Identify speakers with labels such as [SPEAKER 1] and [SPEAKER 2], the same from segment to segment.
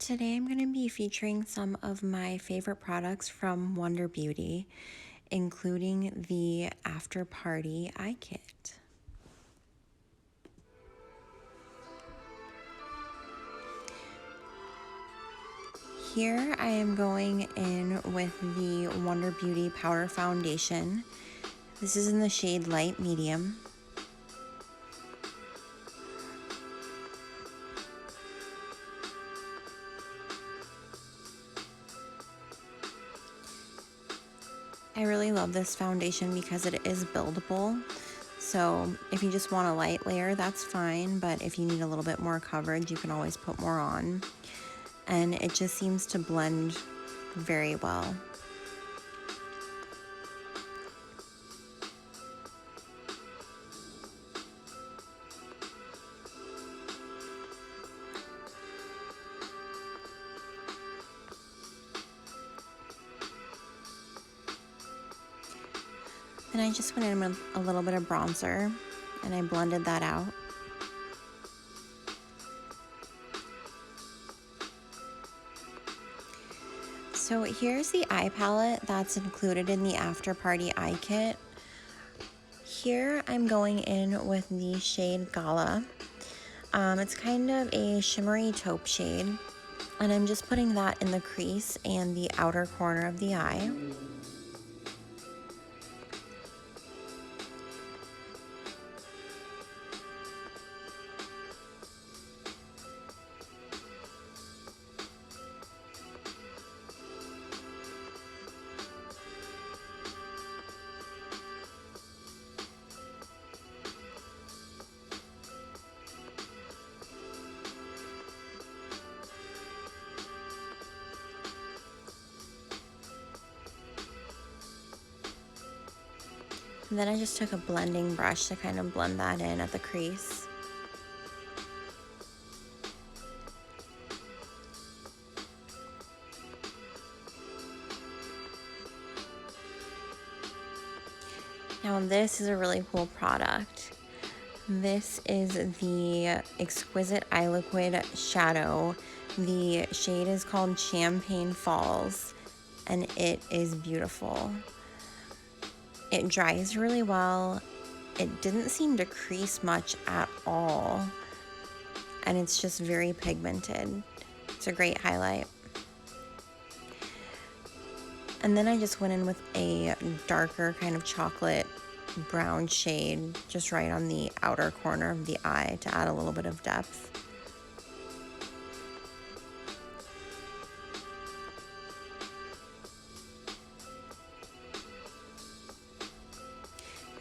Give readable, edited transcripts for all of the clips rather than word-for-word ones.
[SPEAKER 1] Today I'm going to be featuring some of my favorite products from Wonder Beauty, including the After Party Eye Kit. Here I am going in with the Wonder Beauty Powder Foundation. This is in the shade Light Medium. I really love this foundation because it is buildable. So if you just want a light layer, that's fine. But if you need a little bit more coverage, you can always put more on. And it just seems to blend very well. Then I just went in with a little bit of bronzer and I blended that out. So here's the eye palette that's included in the After Party Eye Kit. Here I'm going in with the shade Gala. It's kind of a shimmery taupe shade, and I'm just putting that in the crease and the outer corner of the eye. And then I just took a blending brush to kind of blend that in at the crease. Now this is a really cool product. This is the Exquisite Eye Liquid Shadow. The shade is called Champagne Falls, and it is beautiful. It dries really well. It didn't seem to crease much at all, and it's just very pigmented. It's a great highlight. And then I just went in with a darker kind of chocolate brown shade just right on the outer corner of the eye to add a little bit of depth.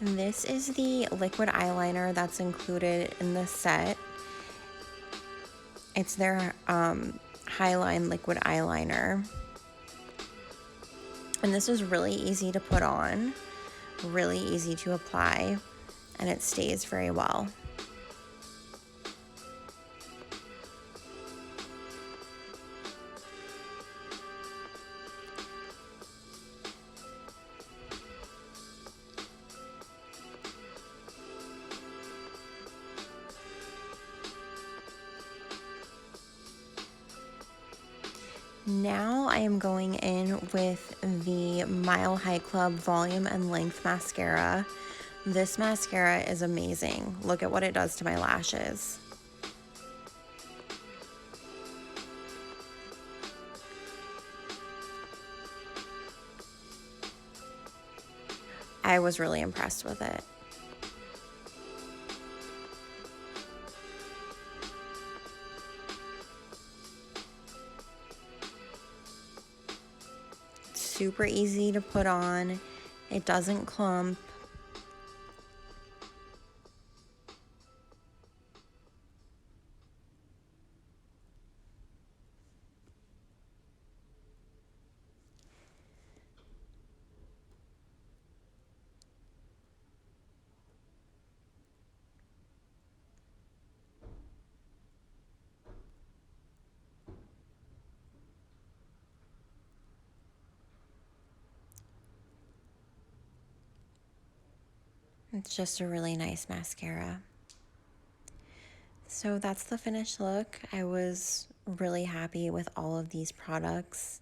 [SPEAKER 1] And this is the liquid eyeliner that's included in the set. It's their Highline liquid eyeliner. And this is really easy to put on, really easy to apply, and it stays very well. Now I am going in with the Mile High Club Volume and Length Mascara. This mascara is amazing. Look at what it does to my lashes. I was really impressed with it. Super easy to put on. It doesn't clump. It's just a really nice mascara. So that's the finished look. I was really happy with all of these products.